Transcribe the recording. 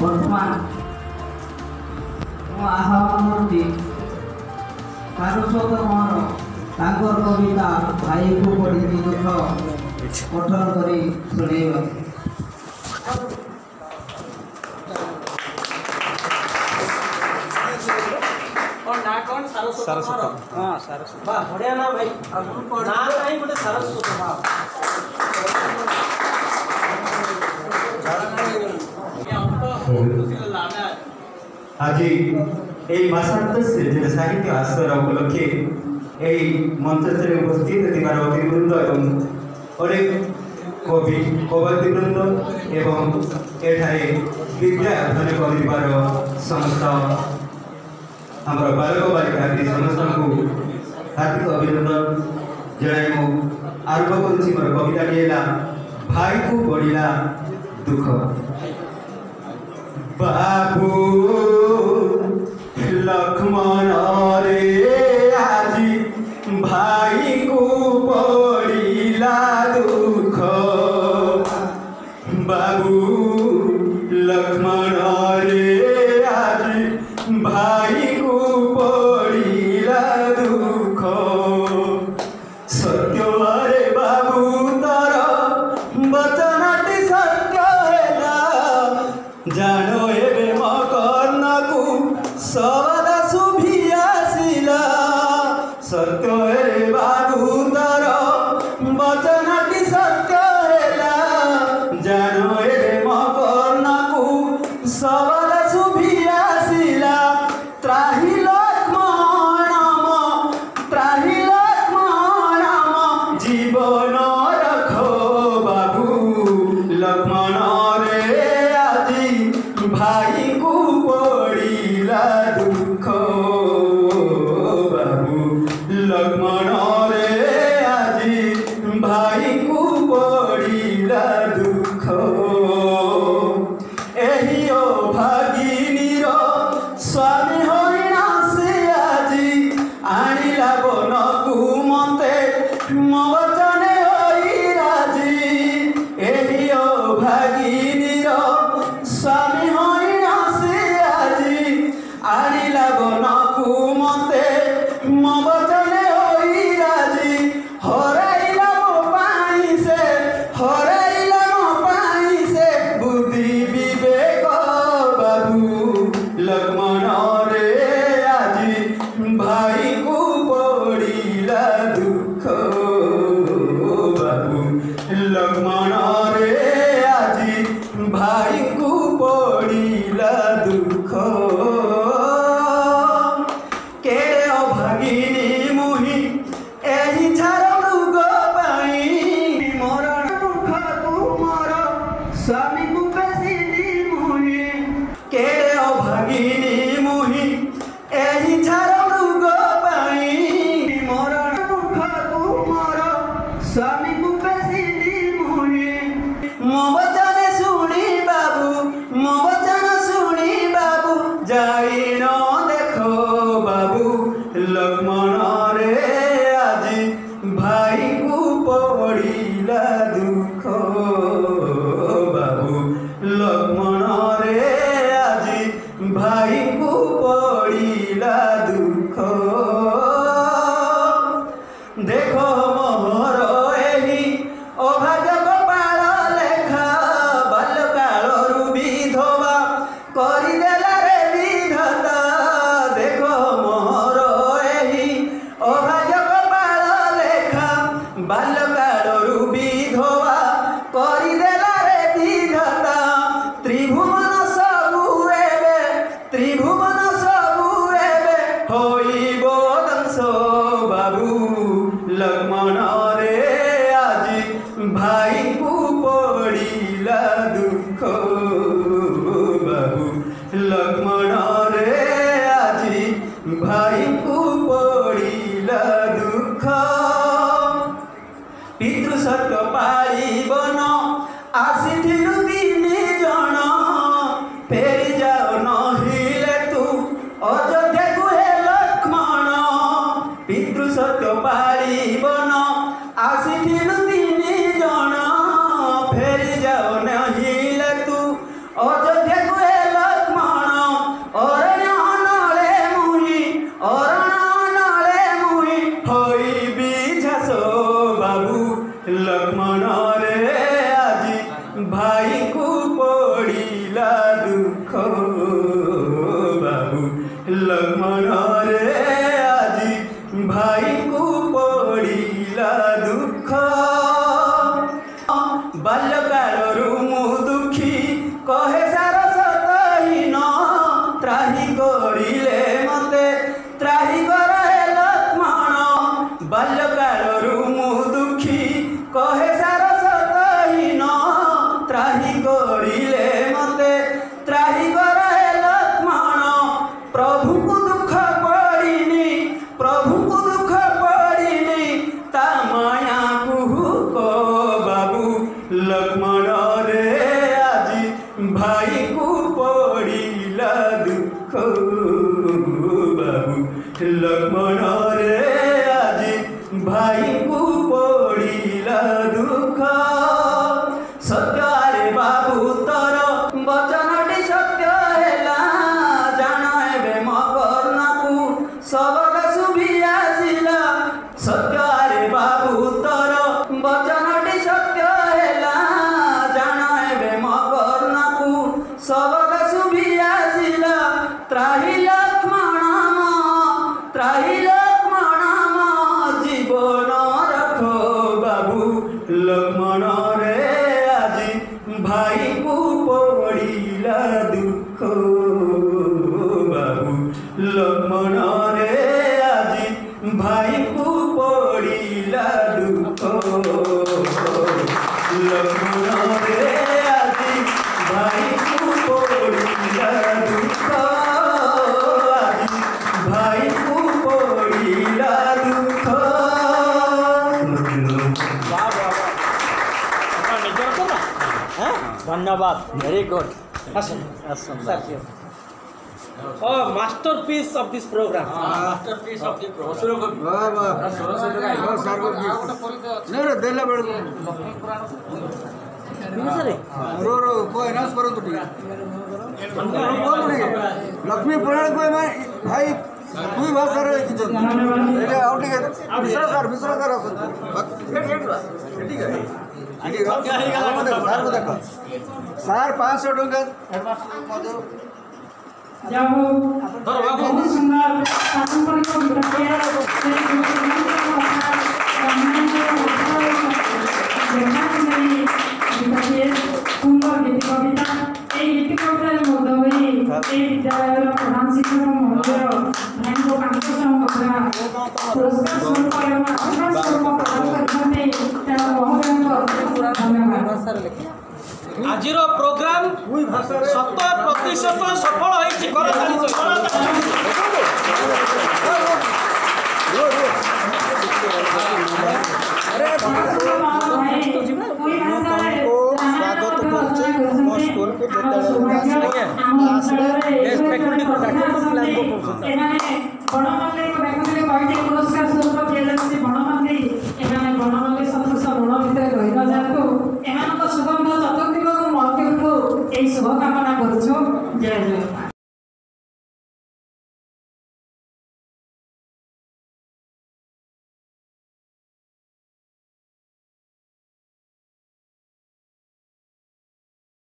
बर्तमान आह्वान करती सारस्वत मोहर तांकर कविता भाई को पढ़ी दुख पठन करी सुनेबा। सारस्वत हाँ सारस्वत वाह बढ़िया ना भाई ना नहीं बोले सारस्वत वाह आज এই ভাষান্ত সৃজন সাহিত্য আসর উপলক্ষে এই মঞ্চে উপস্থিত থাকার অতিবৃন্দ এবং অনেক কবি কবয়িত্রবৃন্দ এবং এঠারে বিদ্যা অধ্যয়ন করিবার সমস্ত আমার বালক বালিকা সমস্ত हार्दिक अभिनंदन जनाई मु आरंभ करुछि मोर कविता हेला भाई को बढ़िला दुख। बाबू लक्ष्मण रे आजी भाई को बढ़िला दुख। बाबू लक्ष्मण रे आजी भाई को बढ़िला दुख। सत्य रे बाबू तार वचनटी सत्य हेला जानो एबे मकर्ण को सदा शुभी आसिला। सत्य रे बाबू तार वचनटी सत्य हेला जानो एबे मकर्ण को सदा शुभी आसिला। त्राही जीवन रखो बाबू लक्ष्मण रे आजी भाई को बढ़िला दुख। बाबू लक्ष्मण रे आजी भाई को बढ़िला दुख। एही ओ भागिनीर स्वामी हरिणा से आजी आनिला बनकू मते मवचने होई राजी। एही ओ भागिनीर स्वामी हरिणा से आजी आनिला बनकू मते मवचने होई राजी। हराइला मो पानी से हराइला मो पानी से बुद्धि विवेक बाबू लक्ष्मण रे आजी भाई को बढ़िला दुख। बाबू लक्ष्मण रे आजी भाई को बढ़िला दुख। केड़े अभागिनी मुही एही छार मृग पाई मरण दुख तुमर स्वामी को बेसिनी मुही। केड़े अभागिनी मुही एही छार मृग पाई मरण दुख तुमर स्वामी को बेसिनी मुही। मो वचन शुणी बाबू मो वचन शुणी बाबू जाई न देखो बाबू लक्ष्मण रे आजी भाई को बढ़िला दुख। बाबू लक्ष्मण रे आजी भाई को बढ़िला दुख। देखो मोहर एही अभाग्य कपाल लेखा बाल्यकालरू विधवा करिदेला रे विधाता। देखो मोहर एही अभाग्य कपाल लेखा बाल्यकालरू विधवा करिदेला रे विधाता। त्रिभुवन सबु एबे त्रिभुवन सबु एबे होइब दंश। बाबू लक्ष्मण रे आजी भाई को बढ़िला दुख। बाबू लक्ष्मण रे आजी भाई को बढ़िला दुख। पितृ सत पारिबन आसिथिलु तिनि जन फेरी जाओ नहिले तू अयोध्या को हे लक्ष्मण। पितृ सत पारिबन आसिथिलु तिनि जन फेरी जाओ नहिले तू अयोध्या को हे बाल्यकालरू मु दुखी कहे सार सतहीन त्राही करिले मते त्राही कर हे लक्ष्मण बाल्यकालरू मु दुखी कहे सार सतहीन त्राही करिले मते त्राही कर हे लक्ष्मण प्रभु को दुख पड़िनी प्रभु को दुख पड़िनी ता माया कुहू को बाबू लक्ष्मण रे आजी भाई को पड़िला दुख बाबू लक्ष्मण रे आजी भाई को पड़िला दुख सत्य रे बाबू तोर वचनटी सत्य हेला जान एबे म कर्णकू सबक सुभी आसिला सत्य रे बाबू तोर वचनटी सत्य हेला जान एबे म कर्णकू सबक सुभी आसिला त्राही लक्ष्मण जीवन रखो बाबू लक्ष्मण रे आजी भाई को पड़िला दुख बाबू लक्ष्मण रे आजी भाई को पड़िला दुख लक्ष्मण रे आजी भाई को पड़िला दुख आजी भाई को पड़िला दुख धन्यवाद very good masterpiece of this programme masterpiece of this programme Lakshmi Puran को भाई कोई भाषा सार 500 टंका সুন্দর গীতি কবিতা এই গীতি কবিতার মধ্য হয়ে এই বিদ্যালয়ের প্রধান শিক্ষক মহোদয় ভাইঙ্গ কান্তস্বর মহোদয় পুরস্কার স্বরূপ এবং আশীর্বাদ স্বরূপ প্রদান କରିଛନ୍ତି ତେଣୁ ମହୋଦୟଙ୍କ ଧନ୍ୟବାଦ। ଆଜିର ପ୍ରୋଗ୍ରାମ 100% ସଫଳ ହୋଇଛି कोई भाषा